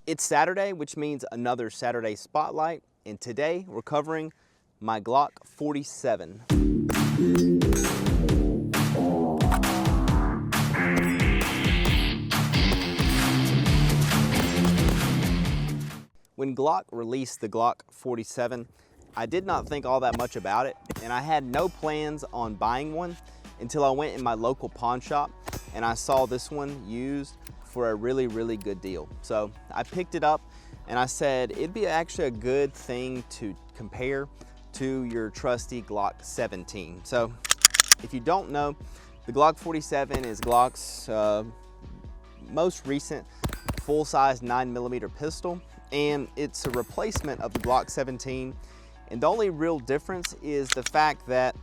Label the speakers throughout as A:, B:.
A: It's Saturday, which means another Saturday Spotlight, and today we're covering my Glock 47. When Glock released the Glock 47, I did not think all that much about it, and I had no plans on buying one until I went in my local pawn shop and I saw this one used for a really good deal. So I picked it up and I said it'd be actually a good thing to compare to your trusty Glock 17. So if you don't know, the Glock 47 is Glock's most recent full-size 9mm pistol, and it's a replacement of the Glock 17. And the only real difference is the fact that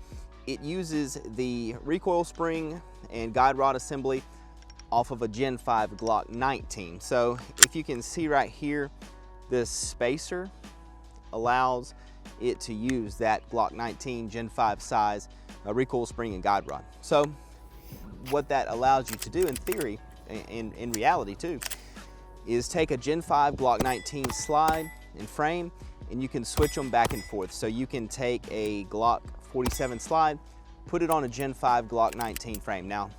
A: it uses the recoil spring and guide rod assembly off of a Gen 5 Glock 19. So if you can see right here, this spacer allows it to use that Glock 19 Gen 5 size recoil spring and guide rod. So what that allows you to do in theory, in reality too, is take a Gen 5 Glock 19 slide and frame, and you can switch them back and forth. So you can take a Glock 47 slide, put it on a Gen 5 Glock 19 frame. Now,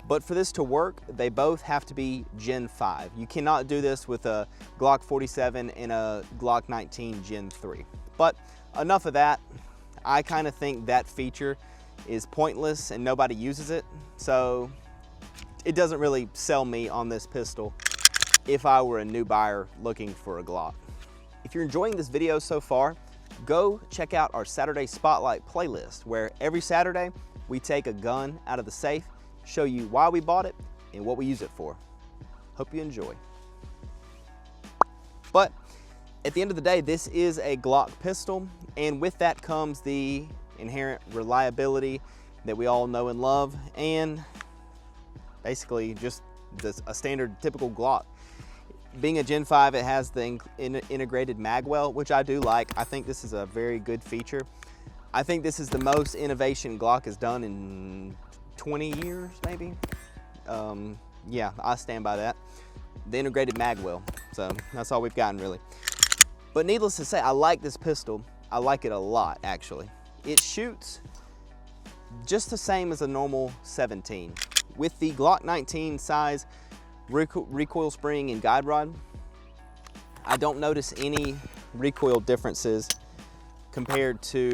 A: but for this to work, they both have to be Gen 5. You cannot do this with a Glock 47 and a Glock 19 Gen 3. But enough of that. I kind of think that feature is pointless and nobody uses it. So it doesn't really sell me on this pistol if I were a new buyer looking for a Glock. If you're enjoying this video so far, go check out our Saturday Spotlight playlist, where every Saturday we take a gun out of the safe, show you why we bought it and what we use it for. Hope you enjoy. But at the end of the day, this is a Glock pistol, and with that comes the inherent reliability that we all know and love, and basically just a standard typical Glock. Being a Gen 5, it has the integrated magwell, which I do like. I think this is a very good feature. I think this is the most innovation Glock has done in 20 years, maybe. Yeah, I stand by that. The integrated magwell. So that's all we've gotten, really. But needless to say, I like this pistol. I like it a lot, actually. It shoots just the same as a normal 17. With the Glock 19 size recoil spring and guide rod, I don't notice any recoil differences compared to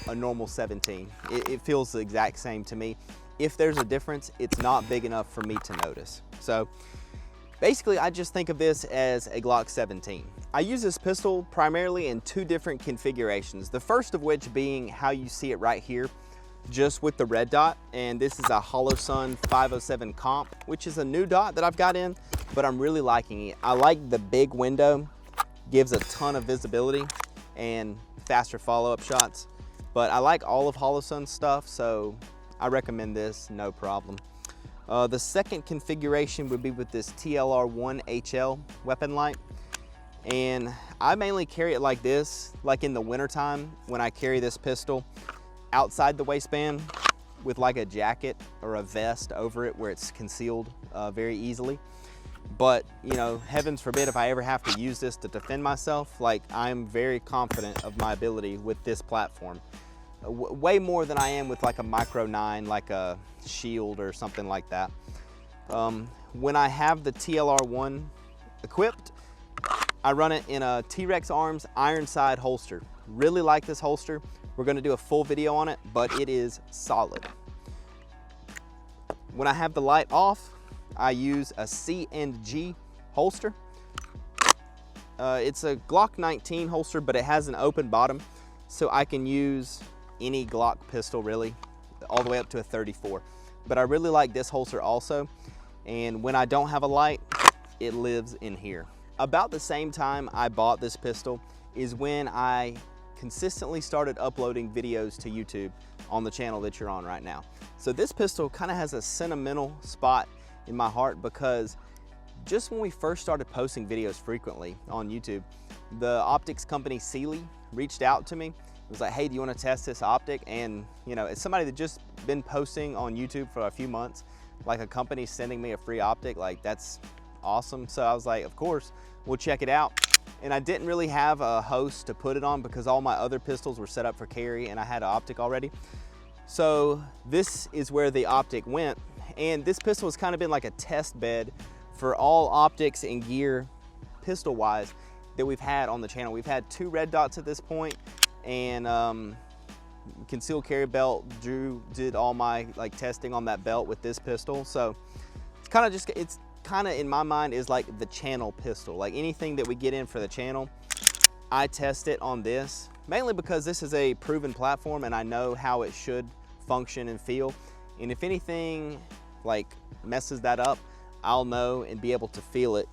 A: a normal 17. It feels the exact same to me. If there's a difference, it's not big enough for me to notice. So basically, I just think of this as a Glock 17. I use this pistol primarily in two different configurations. The first of which being how you see it right here, just with the red dot, and this is a Holosun 507 comp, which is a new dot that I've got in, but I'm really liking it. I like the big window, gives a ton of visibility and faster follow-up shots, but I like all of Holosun's stuff, so I recommend this, no problem. The second configuration would be with this TLR1 HL weapon light, and I mainly carry it like this, like in the wintertime when I carry this pistol outside the waistband with like a jacket or a vest over it where it's concealed very easily. But you know, heavens forbid if I ever have to use this to defend myself, like I'm very confident of my ability with this platform. Way more than I am with like a Micro 9, like a Shield or something like that. When I have the TLR1 equipped, I run it in a T-Rex Arms Ironside holster. Really like this holster. We're gonna do a full video on it, but it is solid. When I have the light off, I use a C&G holster. It's a Glock 19 holster, but it has an open bottom, so I can use any Glock pistol really, all the way up to a 34. But I really like this holster also, and when I don't have a light, it lives in here. About the same time I bought this pistol is when I consistently started uploading videos to YouTube on the channel that you're on right now. So this pistol kind of has a sentimental spot in my heart, because just when we first started posting videos frequently on YouTube, the optics company Sealy reached out to me. It was like, hey, do you want to test this optic? And you know, it's somebody that just been posting on YouTube for a few months, like a company sending me a free optic, like that's awesome. So I was like, of course, we'll check it out. And I didn't really have a host to put it on because all my other pistols were set up for carry and I had an optic already. So this is where the optic went. And this pistol has kind of been like a test bed for all optics and gear pistol wise that we've had on the channel. We've had 2 red dots at this point, and concealed carry belt. Drew did all my like testing on that belt with this pistol. So it's kind of in my mind is like the channel pistol. Like anything that we get in for the channel, I test it on this, mainly because this is a proven platform and I know how it should function and feel. And if anything like messes that up, I'll know and be able to feel it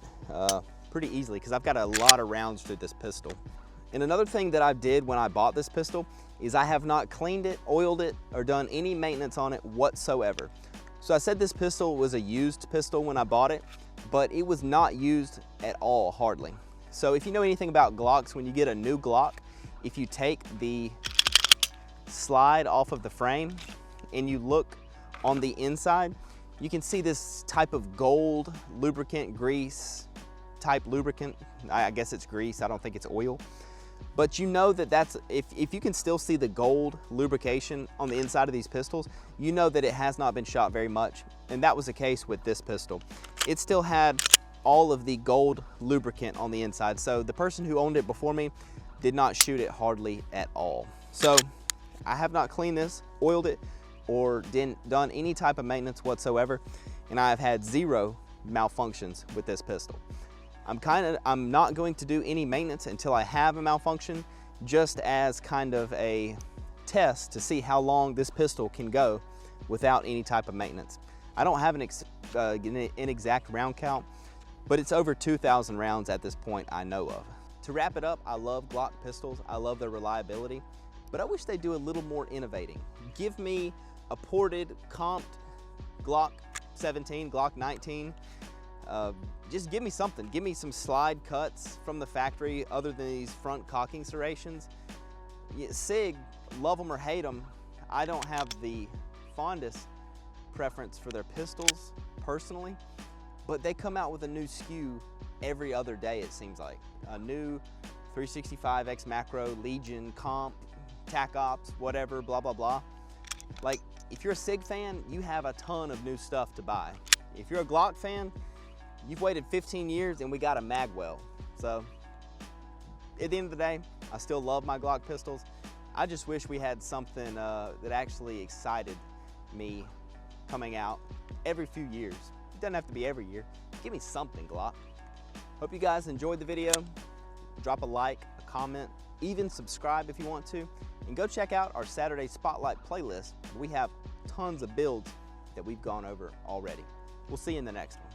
A: pretty easily because I've got a lot of rounds through this pistol. And another thing that I did when I bought this pistol is I have not cleaned it, oiled it, or done any maintenance on it whatsoever. So I said this pistol was a used pistol when I bought it, but it was not used at all, hardly. So if you know anything about Glocks, when you get a new Glock, if you take the slide off of the frame and you look on the inside, you can see this type of gold lubricant, grease type lubricant. I guess it's grease, I don't think it's oil. But you know that that's, if you can still see the gold lubrication on the inside of these pistols, you know that it has not been shot very much. And that was the case with this pistol. It still had all of the gold lubricant on the inside. So the person who owned it before me did not shoot it hardly at all. So I have not cleaned this, oiled it, or done any type of maintenance whatsoever, and I have had 0 malfunctions with this pistol. I'm not going to do any maintenance until I have a malfunction, just as kind of a test to see how long this pistol can go without any type of maintenance. I don't have an exact round count, but it's over 2,000 rounds at this point I know of. To wrap it up, I love Glock pistols. I love their reliability, but I wish they do a little more innovating. Give me a ported, comped Glock 17, Glock 19. Just give me something. Give me some slide cuts from the factory other than these front cocking serrations. SIG, love them or hate them, I don't have the fondest preference for their pistols personally, but they come out with a new SKU every other day, it seems like. A new 365X Macro, Legion, Comp, Tac Ops, whatever, blah, blah, blah. Like, if you're a SIG fan, you have a ton of new stuff to buy. If you're a Glock fan, you've waited 15 years and we got a Magwell. So at the end of the day, I still love my Glock pistols. I just wish we had something that actually excited me coming out every few years. It doesn't have to be every year. Give me something, Glock. Hope you guys enjoyed the video. Drop a like, a comment, even subscribe if you want to, and go check out our Saturday Spotlight playlist. We have tons of builds that we've gone over already. We'll see you in the next one.